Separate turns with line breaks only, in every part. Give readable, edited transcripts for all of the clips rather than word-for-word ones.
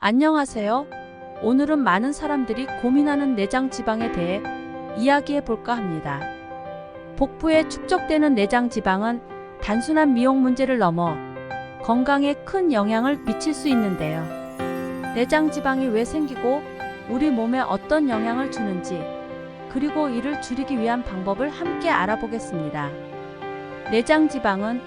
안녕하세요. 오늘은 많은 사람들이 고민하는 내장 지방에 대해 이야기해 볼까 합니다. 복부에 축적되는 내장 지방은 단순한 미용 문제를 넘어 건강에 큰 영향을 미칠 수 있는데요. 내장 지방이 왜 생기고 우리 몸에 어떤 영향을 주는지, 그리고 이를 줄이기 위한 방법을 함께 알아보겠습니다. 내장 지방은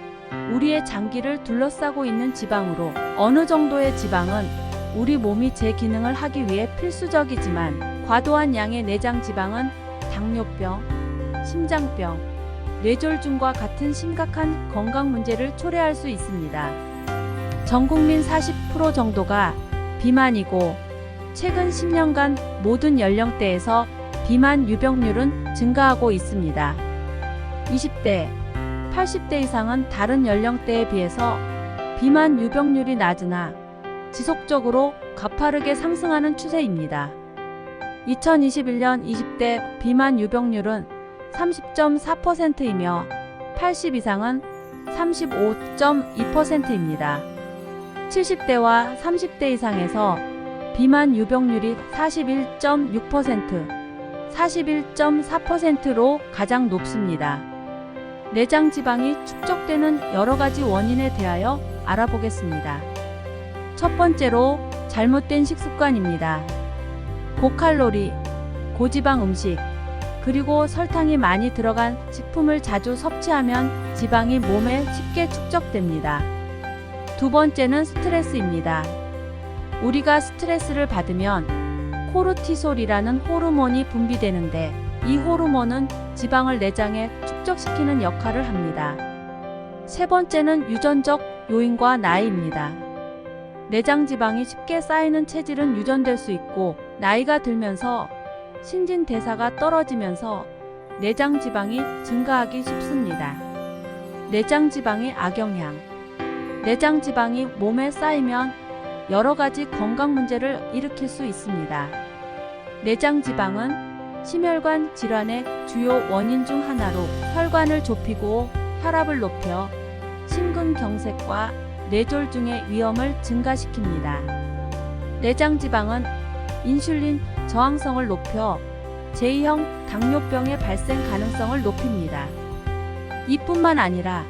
우리의 장기를 둘러싸고 있는 지방으로, 어느 정도의 지방은 우리 몸이 제 기능을 하기 위해 필수적이지만 과도한 양의 내장 지방은 당뇨병, 심장병, 뇌졸중과 같은 심각한 건강 문제를 초래할 수 있습니다. 전 국민 40% 정도가 비만이고, 최근 10년간 모든 연령대에서 비만 유병률은 증가하고 있습니다. 20대, 80대 이상은 다른 연령대에 비해서 비만 유병률이 낮으나 지속적으로 가파르게 상승하는 추세입니다. 2021년 20대 비만 유병률은 30.4%이며 80 이상은 35.2%입니다. 70대와 30대 이상에서 비만 유병률이 41.6%, 41.4%로 가장 높습니다. 내장 지방이 축적되는 여러 가지 원인에 대하여 알아보겠습니다. 첫 번째로 잘못된 식습관입니다. 고칼로리, 고지방 음식, 그리고 설탕이 많이 들어간 식품을 자주 섭취하면 지방이 몸에 쉽게 축적됩니다. 두 번째는 스트레스입니다. 우리가 스트레스를 받으면 코르티솔이라는 호르몬이 분비되는데, 이 호르몬은 지방을 내장에 축적시키는 역할을 합니다. 세 번째는 유전적 요인과 나이입니다. 내장 지방이 쉽게 쌓이는 체질은 유전될 수 있고, 나이가 들면서 신진대사가 떨어지면서 내장 지방이 증가하기 쉽습니다. 내장 지방의 악영향. 내장 지방이 몸에 쌓이면 여러 가지 건강 문제를 일으킬 수 있습니다. 내장 지방은 심혈관 질환의 주요 원인 중 하나로, 혈관을 좁히고 혈압을 높여 심근경색과 뇌졸중의 위험을 증가시킵니다. 내장 지방은 인슐린 저항성을 높여 제2형 당뇨병의 발생 가능성을 높입니다. 이뿐만 아니라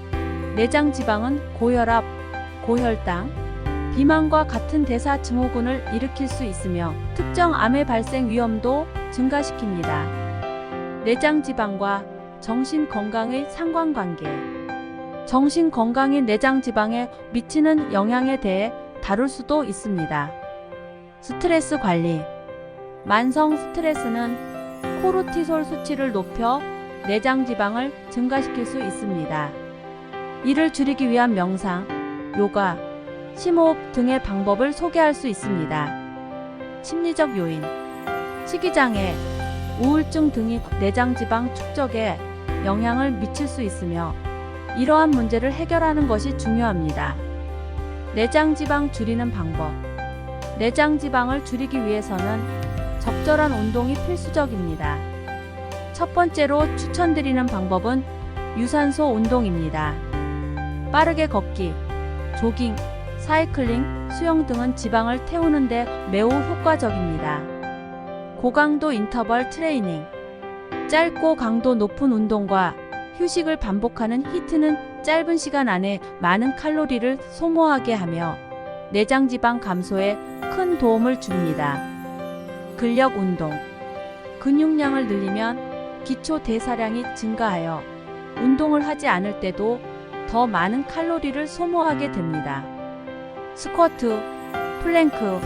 내장 지방은 고혈압, 고혈당, 비만과 같은 대사 증후군을 일으킬 수 있으며 특정 암의 발생 위험도 증가시킵니다. 내장 지방과 정신 건강의 상관관계. 정신 건강이 내장 지방에 미치는 영향에 대해 다룰 수도 있습니다. 스트레스 관리. 만성 스트레스는 코르티솔 수치를 높여 내장 지방을 증가시킬 수 있습니다. 이를 줄이기 위한 명상, 요가, 심호흡 등의 방법을 소개할 수 있습니다. 심리적 요인. 식이장애, 우울증 등이 내장 지방 축적에 영향을 미칠 수 있으며, 이러한 문제를 해결하는 것이 중요합니다. 내장 지방 줄이는 방법. 내장 지방을 줄이기 위해서는 적절한 운동이 필수적입니다. 첫 번째로 추천드리는 방법은 유산소 운동입니다. 빠르게 걷기, 조깅, 사이클링, 수영 등은 지방을 태우는 데 매우 효과적입니다. 고강도 인터벌 트레이닝. 짧고 강도 높은 운동과 휴식을 반복하는 히트는 짧은 시간 안에 많은 칼로리를 소모하게 하며 내장 지방 감소에 큰 도움을 줍니다. 근력 운동. 근육량을 늘리면 기초 대사량이 증가하여 운동을 하지 않을 때도 더 많은 칼로리를 소모하게 됩니다. 스쿼트, 플랭크,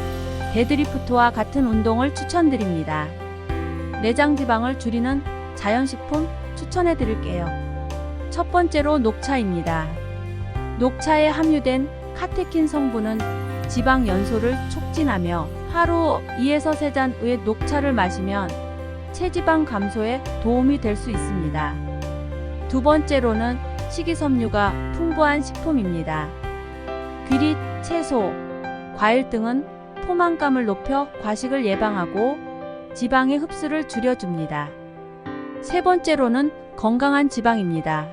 데드리프트와 같은 운동을 추천드립니다. 내장 지방을 줄이는 자연식품 추천해 드릴게요. 첫 번째로 녹차입니다. 녹차에 함유된 카테킨 성분은 지방 연소를 촉진하며 하루 2에서 3잔의 녹차를 마시면 체지방 감소에 도움이 될 수 있습니다. 두 번째로는 식이섬유가 풍부한 식품입니다. 귀리, 채소, 과일 등은 포만감을 높여 과식을 예방하고 지방의 흡수를 줄여줍니다. 세 번째로는 건강한 지방입니다.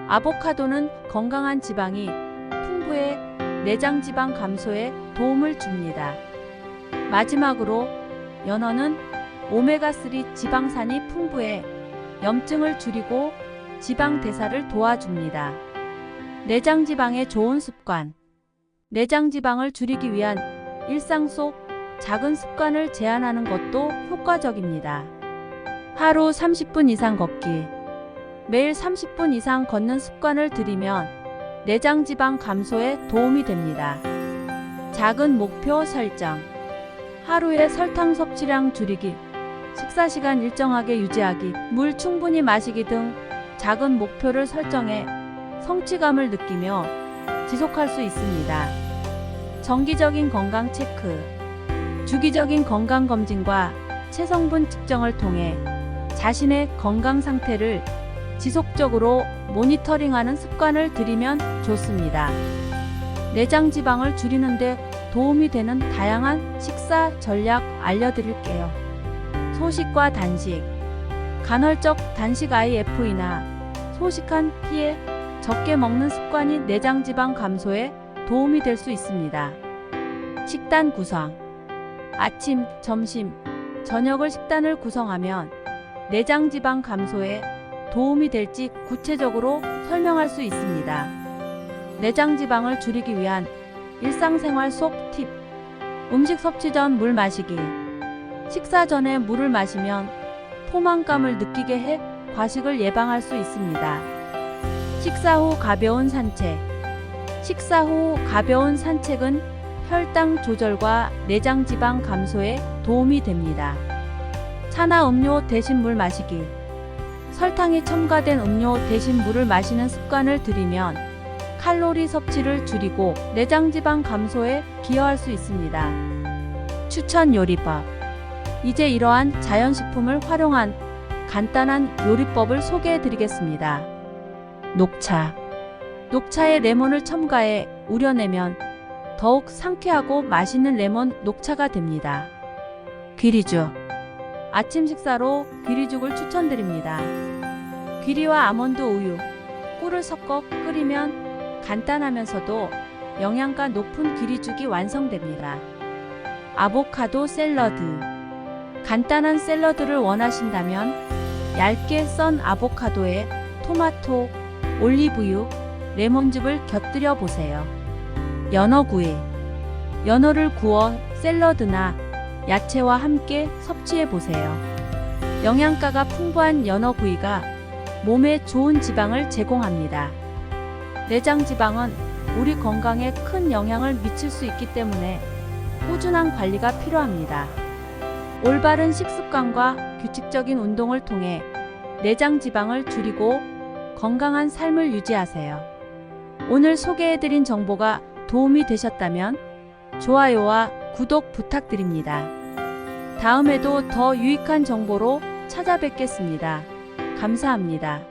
아보카도는 건강한 지방이 풍부해 내장 지방 감소에 도움을 줍니다. 마지막으로 연어는 오메가3 지방산이 풍부해 염증을 줄이고 지방 대사를 도와줍니다. 내장 지방의 좋은 습관. 내장 지방을 줄이기 위한 일상 속 작은 습관을 제한하는 것도 효과적입니다. 하루 30분 이상 걷기. 매일 30분 이상 걷는 습관을 들이면 내장 지방 감소에 도움이 됩니다. 작은 목표 설정. 하루의 설탕 섭취량 줄이기, 식사 시간 일정하게 유지하기, 물 충분히 마시기 등 작은 목표를 설정해 성취감을 느끼며 지속할 수 있습니다. 정기적인 건강 체크. 주기적인 건강 검진과 체성분 측정을 통해 자신의 건강 상태를 지속적으로 모니터링하는 습관을 들이면 좋습니다. 내장 지방을 줄이는 데 도움이 되는 다양한 식사 전략 알려드릴게요. 소식과 단식. 간헐적 단식 IF이나 소식한 피에 적게 먹는 습관이 내장 지방 감소에 도움이 될 수 있습니다. 식단 구성. 아침, 점심, 저녁을 식단을 구성하면 내장 지방 감소에 도움이 될지 구체적으로 설명할 수 있습니다. 내장 지방을 줄이기 위한 일상생활 속 팁. 음식 섭취 전 물 마시기. 식사 전에 물을 마시면 포만감을 느끼게 해 과식을 예방할 수 있습니다. 식사 후 가벼운 산책. 식사 후 가벼운 산책은 혈당 조절과 내장 지방 감소에 도움이 됩니다. 차나 음료 대신 물 마시기. 설탕이 첨가된 음료 대신 물을 마시는 습관을 들이면 칼로리 섭취를 줄이고 내장 지방 감소에 기여할 수 있습니다. 추천 요리법. 이제 이러한 자연식품을 활용한 간단한 요리법을 소개해 드리겠습니다. 녹차. 녹차에 레몬을 첨가해 우려내면 더욱 상쾌하고 맛있는 레몬 녹차가 됩니다. 귀리죽. 아침 식사로 귀리죽을 추천드립니다. 귀리와 아몬드 우유, 꿀을 섞어 끓이면 간단하면서도 영양가 높은 귀리죽이 완성됩니다. 아보카도 샐러드. 간단한 샐러드를 원하신다면 얇게 썬 아보카도에 토마토, 올리브유, 레몬즙을 곁들여 보세요. 연어구이. 연어를 구워 샐러드나 야채와 함께 섭취해 보세요. 영양가가 풍부한 연어구이가 몸에 좋은 지방을 제공합니다. 내장 지방은 우리 건강에 큰 영향을 미칠 수 있기 때문에 꾸준한 관리가 필요합니다. 올바른 식습관과 규칙적인 운동을 통해 내장 지방을 줄이고 건강한 삶을 유지하세요. 오늘 소개해드린 정보가 도움이 되셨다면 좋아요와 구독 부탁드립니다. 다음에도 더 유익한 정보로 찾아뵙겠습니다. 감사합니다.